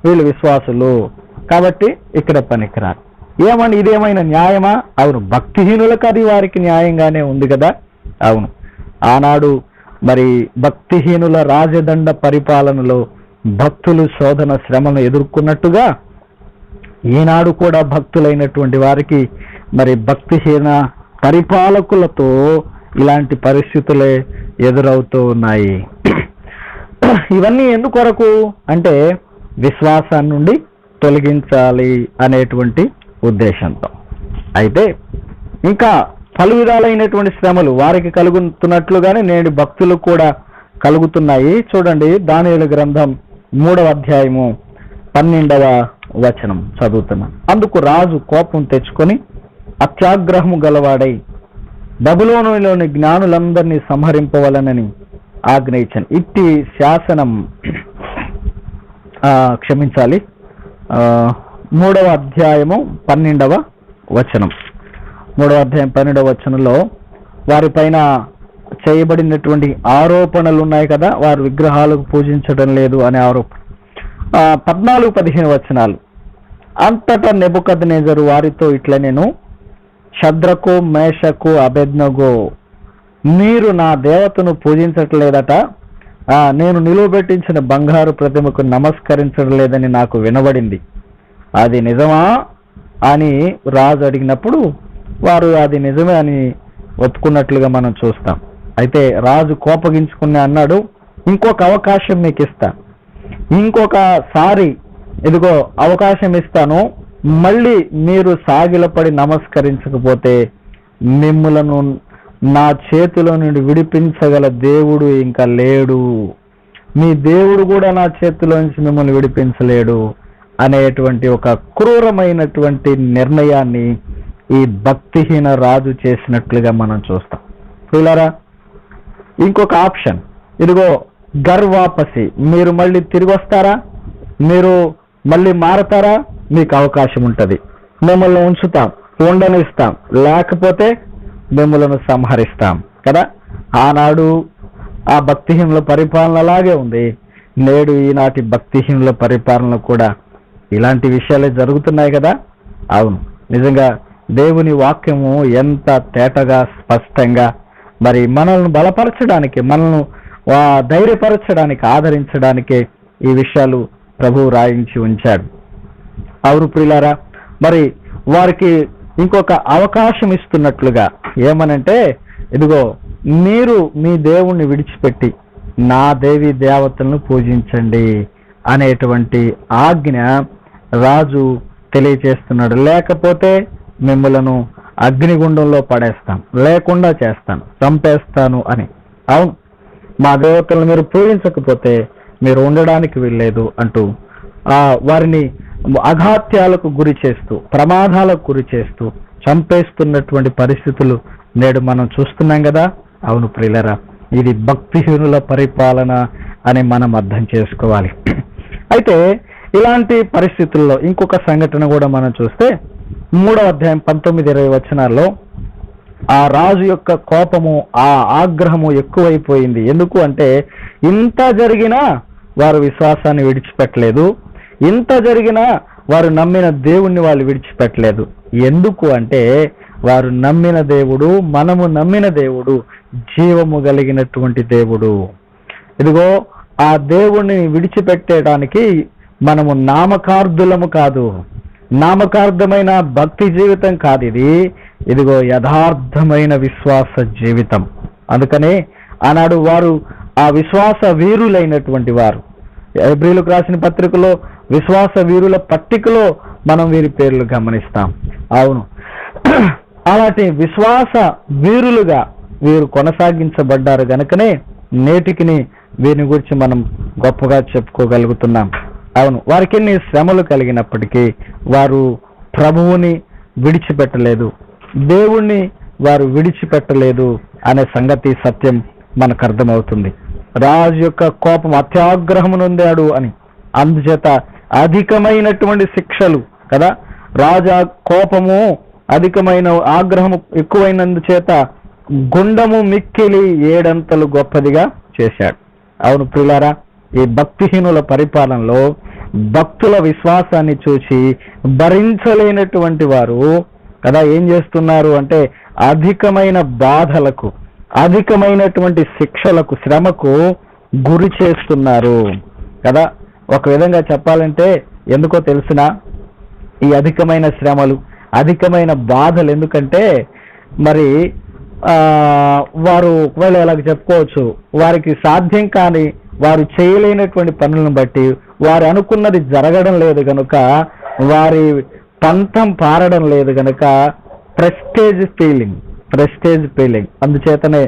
వీళ్ళు విశ్వాసులు, కాబట్టి ఇక్కడ పనికిరారు. ఏమని, ఇదేమైనా న్యాయమా? అవును, భక్తిహీనులకు అది వారికి న్యాయంగానే ఉంది కదా. అవును, ఆనాడు మరి భక్తిహీనుల రాజదండ పరిపాలనలో భక్తులు శోధన శ్రమను ఎదుర్కొన్నట్టుగా ఈనాడు కూడా భక్తులైనటువంటి వారికి మరి భక్తిహీన పరిపాలకులతో ఇలాంటి పరిస్థితులే ఎదురవుతూ ఉన్నాయి. ఇవన్నీ ఎందుకొరకు అంటే విశ్వాసాన్ని నుండి తొలగించాలి అనేటువంటి ఉద్దేశంతో. అయితే ఇంకా పలు విధాలైనటువంటి శ్రమలు వారికి కలుగుతున్నట్లుగానే నేడు భక్తులకు కూడా కలుగుతున్నాయి. చూడండి, దానియేలు గ్రంథం 3వ అధ్యాయము 12వ వచనం చదువుతున్నాం. అందుకు రాజు కోపం తెచ్చుకొని అత్యాగ్రహము గలవాడై బబులోనులోని జ్ఞానులందరినీ సంహరింపవలనని ఆజ్ఞయించాను. ఇట్టి శాసనం క్షమించాలి 3వ అధ్యాయము 12వ వచనం. 3వ అధ్యాయం 12వ వచనంలో వారిపైన చేయబడినటువంటి ఆరోపణలు ఉన్నాయి కదా, వారు విగ్రహాలకు పూజించడం లేదు అనే ఆరోపణ. 14-15 వచనాలు. అంతటా నెబుకద్నెజరు వారితో ఇట్లా, నేను షద్రకు మేషకు అబేద్నెగో, మీరు నా దేవతను పూజించట్లేదట, నేను నిలువబెట్టించిన బంగారు ప్రతిమకు నమస్కరించడం లేదని నాకు వినబడింది, అది నిజమా అని రాజు అడిగినప్పుడు వారు అది నిజమే అని ఒప్పుకున్నట్లుగా మనం చూస్తాం. అయితే రాజు కోపగించుకుని అన్నాడు, ఇంకొక అవకాశం మీకు ఇస్తా, ఇంకొకసారి ఇదిగో అవకాశం ఇస్తాను, మళ్ళీ మీరు సాగిలపడి నమస్కరించకపోతే మిమ్ములను నా చేతిలో నుండి విడిపించగల దేవుడు ఇంకా లేడు, మీ దేవుడు కూడా నా చేతిలో నుంచి మిమ్మల్ని విడిపించలేడు అనేటువంటి ఒక క్రూరమైనటువంటి నిర్ణయాన్ని ఈ భక్తిహీన రాజు చేసినట్లుగా మనం చూస్తాం. చూడారా, ఇంకొక ఆప్షన్, ఇదిగో గర్వాపసి, మీరు మళ్ళీ తిరిగి వస్తారా, మీరు మళ్ళీ మారతారా, మీకు అవకాశం ఉంటుంది, మిమ్మల్ని ఉంచుతాం, ఉండనిస్తాం, లేకపోతే మిమ్మల్ని సంహరిస్తాం కదా. ఆనాడు ఆ భక్తిహీనుల పరిపాలన అలాగే ఉంది, నేడు ఈనాటి భక్తిహీనుల పరిపాలన కూడా ఇలాంటి విషయాలే జరుగుతున్నాయి కదా. అవును, నిజంగా దేవుని వాక్యము ఎంత తేటగా స్పష్టంగా మరి మనల్ని బలపరచడానికి, మనల్ని ధైర్యపరచడానికి, ఆదరించడానికే ఈ విషయాలు ప్రభువు రాయించి ఉంచాడు. అవును ప్రియులారా, మరి వారికి ఇంకొక అవకాశం ఇస్తున్నట్లుగా ఏమనంటే, ఇదిగో మీరు మీ దేవుణ్ణి విడిచిపెట్టి నా దేవి దేవతలను పూజించండి అనేటువంటి ఆజ్ఞ రాజు తెలియచేస్తున్నాడు. లేకపోతే మిమ్మలను అగ్నిగుండంలో పడేస్తాం, లేకుండా చేస్తాను, చంపేస్తాను అని. అవును, మా దేవతలను మీరు పూజించకపోతే మీరు ఉండడానికి వీల్లేదు అంటూ వారిని అఘాత్యాలకు గురి చేస్తూ, ప్రమాదాలకు గురి చేస్తూ చంపేస్తున్నటువంటి పరిస్థితులు నేడు మనం చూస్తున్నాం కదా. అవును ప్రియులారా, ఇది భక్తిహీనుల పరిపాలన అని మనం అర్థం చేసుకోవాలి. అయితే ఇలాంటి పరిస్థితుల్లో ఇంకొక సంఘటన కూడా మనం చూస్తే 3వ అధ్యాయం 19-20 వచనాల్లో ఆ రాజు యొక్క కోపము, ఆ ఆగ్రహము ఎక్కువైపోయింది. ఎందుకు అంటే ఇంత జరిగినా వారు విశ్వాసాన్ని విడిచిపెట్టలేదు, ఇంత జరిగినా వారు నమ్మిన దేవుణ్ణి వాళ్ళు విడిచిపెట్టలేదు. ఎందుకు అంటే వారు నమ్మిన దేవుడు, మనము నమ్మిన దేవుడు జీవము కలిగినటువంటి దేవుడు. ఇదిగో ఆ దేవుణ్ణి విడిచిపెట్టడానికి మనము నామకార్థులము కాదు, నామకార్థమైన భక్తి జీవితం కాదు ఇది, ఇదిగో యథార్థమైన విశ్వాస జీవితం. అందుకనే ఆనాడు వారు ఆ విశ్వాస వీరులైనటువంటి వారు, హెబ్రీయులకు రాసిన పత్రికలో విశ్వాస వీరుల పట్టికలో మనం వీరి పేర్లు గమనిస్తాం. అవును, అలాంటి విశ్వాస వీరులుగా వీరు కొనసాగించబడ్డారు గనుకనే నేటికి వీరిని గురించి మనం గొప్పగా చెప్పుకోగలుగుతున్నాం. అవును, వారికి ఎన్ని శ్రమలు కలిగినప్పటికీ వారు ప్రభువుని విడిచిపెట్టలేదు, దేవుణ్ణి వారు విడిచిపెట్టలేదు అనే సంగతి సత్యం మనకు అర్థమవుతుంది. రాజు యొక్క కోపం అత్యాగ్రహము నొందాడు అని, అందుచేత అధికమైనటువంటి శిక్షలు కదా, రాజా కోపము అధికమైన ఆగ్రహము ఎక్కువైనందుచేత గుండము మిక్కిలి 7 అంతలు గొప్పదిగా చేశాడు. అవును ప్రియులారా, ఈ భక్తిహీనుల పరిపాలనలో భక్తుల విశ్వాసాన్ని చూసి భరించలేనటువంటి వారు కదా ఏం చేస్తున్నారు అంటే అధికమైన బాధలకు, అధికమైనటువంటి శిక్షలకు, శ్రమకు గురి చేస్తున్నారు కదా. ఒక విధంగా చెప్పాలంటే ఎందుకో తెలిసిన ఈ అధికమైన శ్రమలు, అధికమైన బాధలు. ఎందుకంటే మరి వారు ఒకవేళ ఎలాగ చెప్పుకోవచ్చు, వారికి సాధ్యం కాని, వారు చేయలేనటువంటి పనులను బట్టి వారు అనుకున్నది జరగడం లేదు కనుక, వారి పంతం పారడం లేదు కనుక ప్రెస్టేజ్ ఫీలింగ్, అందుచేతనే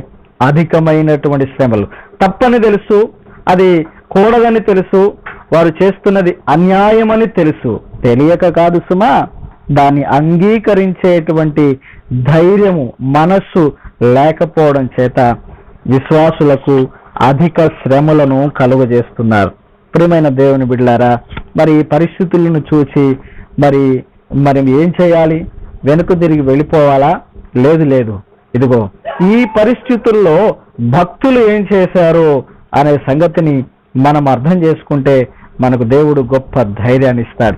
అధికమైనటువంటి శ్రమలు. తప్పని తెలుసు, అది కూడదని తెలుసు, వారు చేస్తున్నది అన్యాయమని తెలుసు, తెలియక కాదు సుమా, దాన్ని అంగీకరించేటువంటి ధైర్యము మనస్సు లేకపోవడం చేత విశ్వాసులకు అధిక శ్రమలను కలుగజేస్తున్నారు. ప్రియమైన దేవుని బిడ్డలారా, మరి ఈ పరిస్థితులను చూసి మరి ఏం చేయాలి? వెనుక తిరిగి వెళ్ళిపోవాలా? లేదు. ఇదిగో ఈ పరిస్థితుల్లో భక్తులు ఏం చేశారో అనే సంగతిని మనం అర్థం చేసుకుంటే మనకు దేవుడు గొప్ప ధైర్యాన్ని ఇస్తాడు.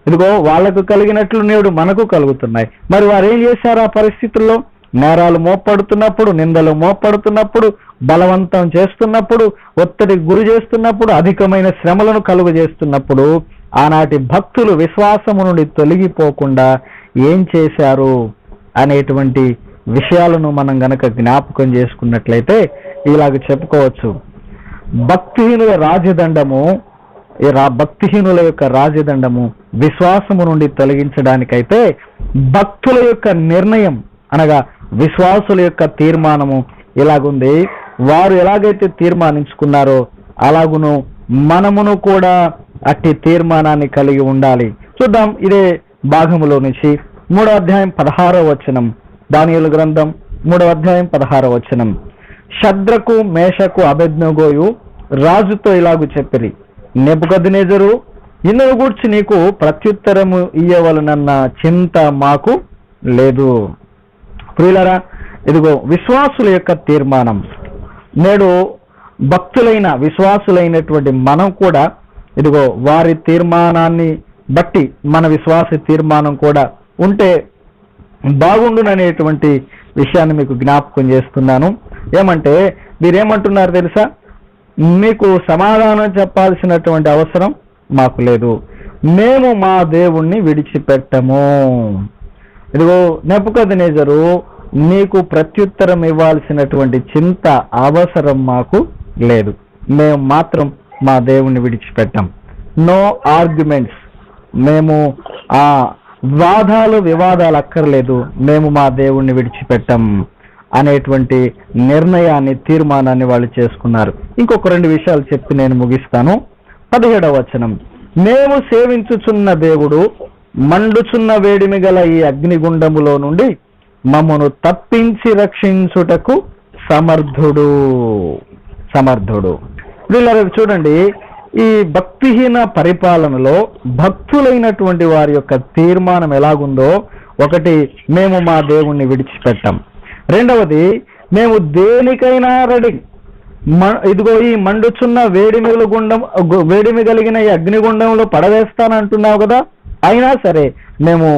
ఇదిగో వాళ్లకు కలిగినట్లు నేడు మనకు కలుగుతున్నాయి. మరి వారు ఏం చేశారు? ఆ పరిస్థితుల్లో నేరాలు మోపడుతున్నప్పుడు, నిందలు మోపడుతున్నప్పుడు, బలవంతం చేస్తున్నప్పుడు, ఒత్తిడికి గురి చేస్తున్నప్పుడు, అధికమైన శ్రమలను కలుగజేస్తున్నప్పుడు ఆనాటి భక్తులు విశ్వాసము నుండి తొలగిపోకుండా ఏం చేశారు అనేటువంటి విషయాలను మనం గనక జ్ఞాపకం చేసుకున్నట్లయితే ఇలాగ చెప్పుకోవచ్చు. భక్తిహీనుల యొక్క రాజదండము విశ్వాసము నుండి తొలగించడానికైతే భక్తుల యొక్క నిర్ణయం అనగా విశ్వాసుల యొక్క తీర్మానము ఇలాగుంది. వారు ఎలాగైతే తీర్మానించుకున్నారో అలాగును మనమును కూడా అట్టి తీర్మానాన్ని కలిగి ఉండాలి. చూద్దాం ఇదే భాగములో నుంచి 3వ అధ్యాయం 16వ వచనం, దానియేలు గ్రంథం 3వ అధ్యాయం 16వ వచనం. షద్రకు, మేషకు, అబేద్నెగోయు రాజుతో ఇలాగు చెప్పిరి, నెబుకద్నెజరు, ఇందును గూర్చి నీకు ప్రత్యుత్తరము ఇయ్యవలనన్న చింత మాకు లేదు. ప్రియులారా, ఇదిగో విశ్వాసుల యొక్క తీర్మానం. నేడు భక్తులైన విశ్వాసులైనటువంటి మనం కూడా ఇదిగో వారి తీర్మానాన్ని బట్టి మన విశ్వాస తీర్మానం కూడా ఉంటే బాగుండుననేటువంటి విషయాన్ని మీకు జ్ఞాపకం చేస్తున్నాను. ఏమంటే మీరేమంటున్నారు తెలుసా? మీకు సమాధానం చెప్పాల్సినటువంటి అవసరం మాకు లేదు, మేము మా దేవుణ్ణి విడిచిపెట్టము. ఇదిగో నెబుకద్నెజరు, నీకు ప్రత్యుత్తరం ఇవ్వాల్సినటువంటి చింత అవసరం మాకు లేదు, మేము మాత్రం మా దేవుణ్ణి విడిచిపెట్టాం. నో ఆర్గ్యుమెంట్స్, మేము ఆ వివాదాలు అక్కర్లేదు, మేము మా దేవుణ్ణి విడిచిపెట్టాం అనేటువంటి నిర్ణయాన్ని, తీర్మానాన్ని వాళ్ళు చేసుకున్నారు. ఇంకొక 2 విషయాలు చెప్పి నేను ముగిస్తాను. 17వ వచనం. మేము సేవించుచున్న దేవుడు మండుచున్న వేడిమి గల ఈ అగ్నిగుండములో నుండి మమ్మను తప్పించి రక్షించుటకు సమర్థుడు. వీళ్ళ చూడండి, ఈ భక్తిహీన పరిపాలనలో భక్తులైనటువంటి వారి యొక్క తీర్మానం ఎలాగుందో, ఒకటి, మేము మా దేవుణ్ణి విడిచిపెట్టాం. రెండవది, మేము దేనికైనా రెడీ. ఇదిగో ఈ మండుచున్న వేడిమి కలిగిన ఈ అగ్నిగుండంలో పడవేస్తానంటున్నావు కదా, అయినా సరే మేము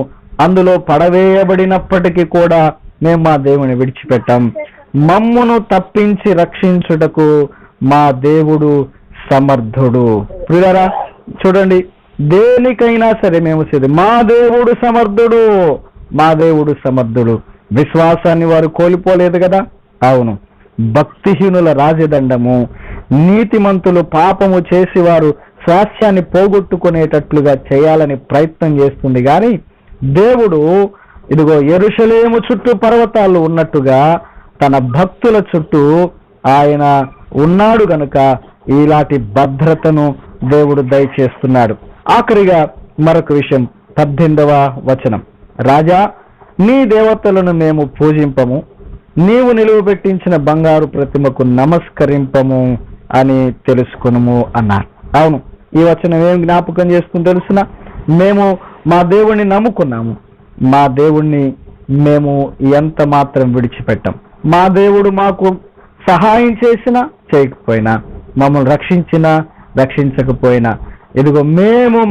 అందులో పడవేయబడినప్పటికీ కూడా మేము మా దేవుని విడిచిపెట్టాం. మమ్మును తప్పించి రక్షించుటకు మా దేవుడు సమర్థుడు. ప్రియులారా చూడండి, దేనికైనా సరే మేము మా దేవుడు సమర్థుడు. విశ్వాసాన్ని వారు కోల్పోలేదు కదా. అవును, భక్తిహీనుల రాజదండము, నీతిమంతులు పాపము చేసి వారు స్వాస్థ్యాన్ని పోగొట్టుకునేటట్లుగా చేయాలని ప్రయత్నం చేస్తుంది. కానీ దేవుడు ఇదిగో యెరూషలేము చుట్టూ పర్వతాలు ఉన్నట్టుగా తన భక్తుల చుట్టూ ఆయన ఉన్నాడు గనుక ఇలాంటి భద్రతను దేవుడు దయచేస్తున్నాడు. ఆఖరిగా మరొక విషయం, 18వ వచనం. రాజా, నీ దేవతలను మేము పూజింపము, నీవు నిలువబెట్టించిన బంగారు ప్రతిమకు నమస్కరింపము అని తెలుసుకునుము అన్నారు. అవును, ఈ వచనం ఏం జ్ఞాపకం చేస్తుంది తెలుసిన? మేము మా దేవుణ్ణి నమ్ముకున్నాము, మా దేవుణ్ణి మేము ఎంత మాత్రం విడిచిపెట్టాం. మా దేవుడు మాకు సహాయం చేసినా చేయకపోయినా, మమ్మల్ని రక్షించినా రక్షించకపోయినా, ఇదిగో మేము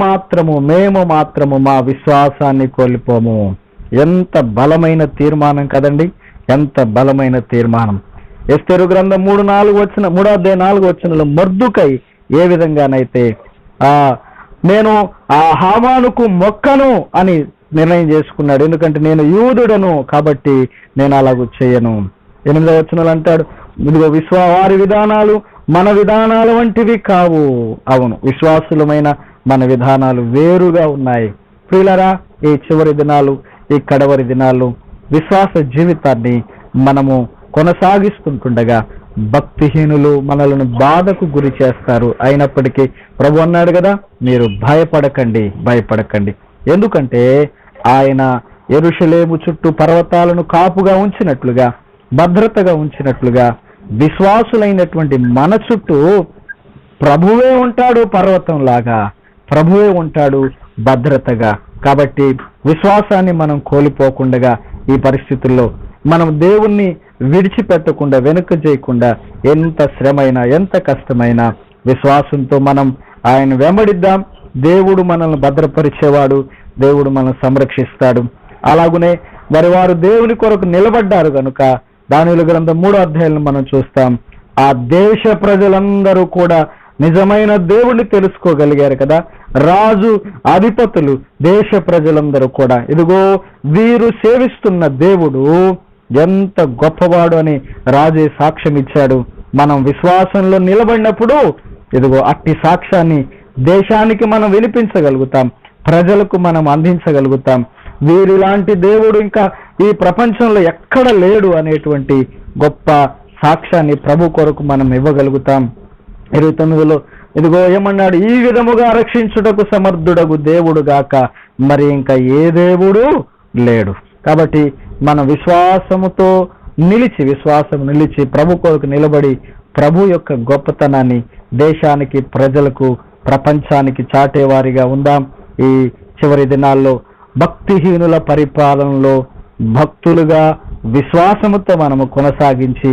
మాత్రము మా విశ్వాసాన్ని కోల్పోము. ఎంత బలమైన తీర్మానం కదండి, ఎంత బలమైన తీర్మానం. ఎస్తేరు గ్రంథం 3వ అధ్యాయం 4వ వచనంలో మొర్దుకై ఏ విధంగానైతే నేను ఆ హామానుకు మొక్కను అని నిర్ణయం చేసుకున్నాడు. ఎందుకంటే నేను యూదుడను కాబట్టి నేను అలాగూ చేయను. 8వ వచనంలో అంటాడు, ఇదిగో వారి విధానాలు మన విధానాలు వంటివి కావు. అవును, విశ్వాసులమైన మన విధానాలు వేరుగా ఉన్నాయి. ప్రియులారా, ఈ చివరి దినాలు, ఈ కడవరి దినాలు విశ్వాస జీవితాన్ని మనము కొనసాగిస్తుండగా భక్తిహీనులు మనలను బాధకు గురి చేస్తారు. అయినప్పటికీ ప్రభు అన్నాడు కదా, మీరు భయపడకండి. ఎందుకంటే ఆయన యెరూషలేము చుట్టూ పర్వతాలను కాపుగా ఉంచినట్లుగా, భద్రతగా ఉంచినట్లుగా విశ్వాసులైనటువంటి మన చుట్టూ ప్రభువే ఉంటాడు. పర్వతంలాగా ప్రభువే ఉంటాడు భద్రతగా. కాబట్టి విశ్వాసాన్ని మనం కోల్పోకుండా ఈ పరిస్థితుల్లో మనం దేవుణ్ణి విడిచిపెట్టకుండా, వెనుక చేయకుండా, ఎంత శ్రమైనా ఎంత కష్టమైనా విశ్వాసంతో మనం ఆయన వెంబడిద్దాం. దేవుడు మనల్ని భద్రపరిచేవాడు, దేవుడు మనల్ని సంరక్షిస్తాడు. అలాగునే వారు దేవుని కొరకు నిలబడ్డారు కనుక దానియేలు గ్రంథం 3వ అధ్యాయాలను మనం చూస్తాం. ఆ దేశ ప్రజలందరూ కూడా నిజమైన దేవుణ్ణి తెలుసుకోగలిగారు కదా. రాజు, అధిపతులు, దేశ ప్రజలందరూ కూడా ఇదిగో వీరు సేవిస్తున్న దేవుడు ఎంత గొప్పవాడు అని రాజే సాక్ష్యం ఇచ్చాడు. మనం విశ్వాసంలో నిలబడినప్పుడు ఇదిగో అట్టి సాక్ష్యాన్ని దేశానికి మనం వినిపించగలుగుతాం, ప్రజలకు మనం అందించగలుగుతాం. వీరిలాంటి దేవుడు ఇంకా ఈ ప్రపంచంలో ఎక్కడ లేడు అనేటువంటి గొప్ప సాక్ష్యాన్ని ప్రభు కొరకు మనం ఇవ్వగలుగుతాం. 29లో ఇదిగో ఏమన్నాడు, ఈ విధముగా రక్షించుటకు సమర్థుడగు దేవుడు గాక మరి ఇంకా ఏ దేవుడు లేడు. కాబట్టి మన విశ్వాసం నిలిచి ప్రభు కొరకు నిలబడి ప్రభు యొక్క గొప్పతనాన్ని దేశానికి, ప్రజలకు, ప్రపంచానికి చాటేవారిగా ఉందాం. ఈ చివరి దినాల్లో భక్తిహీనుల పరిపాలనలో భక్తులుగా విశ్వాసముతో మనము కొనసాగించి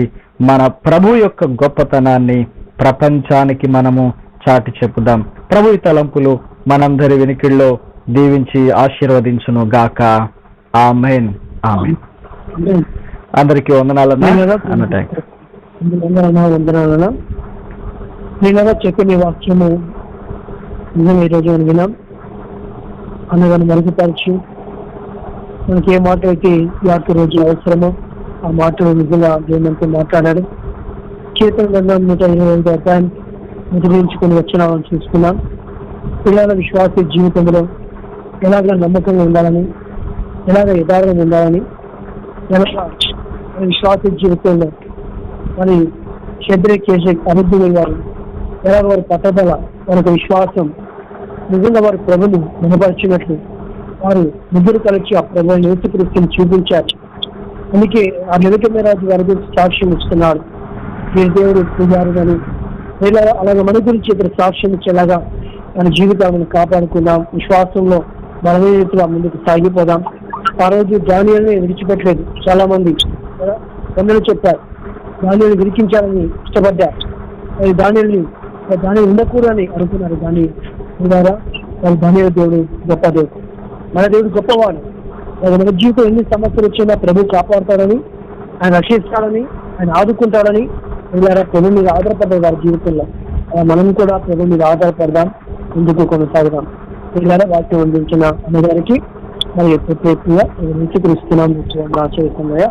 మన ప్రభు యొక్క గొప్పతనాన్ని ప్రపంచానికి మనము చాటి చెప్పుదాం. ప్రభు ఈ తలంపులు మనందరి వెనుకల్లో దీవించి ఆశీర్వదించును గాక. ఆమేన్. అందరికీ వందనాలన్నా. చెప్పిన వాక్యము నిజంగా ఈరోజు విన్నాం. అన్నగారిని మరుగుపరిచి మనకి ఏ మాట అయితే యాత్ర రోజు అవసరమో ఆ మాటలు నిజంగా దేవునితో మాట్లాడాడు. కీర్తన గ్రంథం 125వ అధ్యాయం ముద్రించుకుని వచ్చినామని చూసుకున్నాం. పిల్లల విశ్వాస జీవితంలో ఎలాగ నమ్మకంగా ఉండాలని, ఎలాగ యథార్థంగా ఉండాలని, ఎలాగ విశ్వాస జీవితంలో మరి షద్రక్, మేషక్, అబేద్నెగో గారు ఎలాగ వారి పట్టుదల, వారికి విశ్వాసం నిజంగా వారి ప్రభుని నిలబరిచినట్లు వారు ముగ్గురు కలిసి ఆ ప్రభుని యేసుక్రీస్తుని చూపించారు. అందుకే ఆ నెబుకద్నెజరు వారి గురించి సాక్ష్యం ఇస్తున్నాడు. వీరి దేవుడు పూజారులని అలాగే మన గురించి ఇక్కడ సాక్ష్యం ఇచ్చేలాగా మన జీవితాలను కాపాడుకుందాం. విశ్వాసంలో బలమైన రీతిగా ముందుకు సాగిపోదాం. ఆ రోజు దానియేలుని విడిచిపెట్టలేదు. చాలా మంది కొందరు చెప్పారు దానియేలుని విడిపించాలని ఇష్టపడ్డారు. దానియేలుని ఉండకూడదని అనుకున్నారు. దాని ద్వారా దానియేలు దేవుడు గొప్ప దేవుడు, మన దేవుడు గొప్పవాడు. మన జీవితం ఎన్ని సమస్యలు వచ్చినా ప్రభు కాపాడుతాడని, ఆయన రక్షిస్తాడని, ఆయన ఆదుకుంటాడని ఇలా ప్రభు మీద ఆధారపడ్డారు వారి జీవితంలో. మనం కూడా ప్రభు మీద ఆధారపడదాం, ముందుకు కొనసాగుదాం. ఇలా వాక్యం అందించిన అన్నగారికి మరి ప్రత్యేకంగా యేసుక్రీస్తునామమున ఆశీర్వదిస్తున్నాయా.